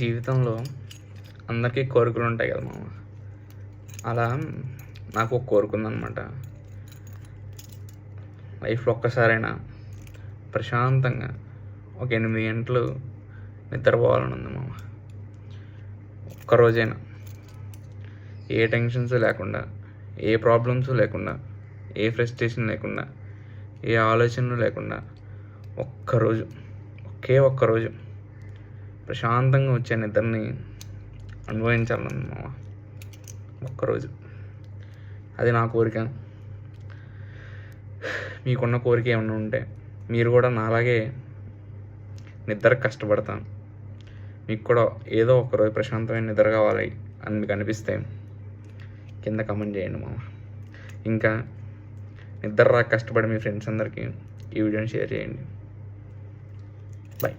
జీవితంలో అందరికీ కోరికలు ఉంటాయి కదా మామ. అలా నాకు ఒక కోరిక ఉందన్నమాట. లైఫ్లో ఒక్కసారైనా ప్రశాంతంగా ఒక 8 గంటలు నిద్రపోవాలని ఉంది మామ. ఒక్కరోజైనా ఏ టెన్షన్స్ లేకుండా, ఏ ప్రాబ్లమ్స్ లేకుండా, ఏ ఫ్రస్ట్రేషన్ లేకుండా, ఏ ఆలోచనలు లేకుండా ఒక్కరోజు ప్రశాంతంగా వచ్చే నిద్రని అనుభవించాలని మామ. ఒక్కరోజు అది నా కోరిక. మీకున్న కోరిక ఏమన్నా ఉంటే మీరు కూడా నాలాగే నిద్ర కష్టపడతాను. మీకు కూడా ఏదో ఒకరోజు ప్రశాంతమైన నిద్ర కావాలి అని మీకు అనిపిస్తే కింద కమెంట్ చేయండి మామ. ఇంకా నిద్ర రాక కష్టపడి మీ ఫ్రెండ్స్ అందరికీ ఈ వీడియోని షేర్ చేయండి. బాయ్.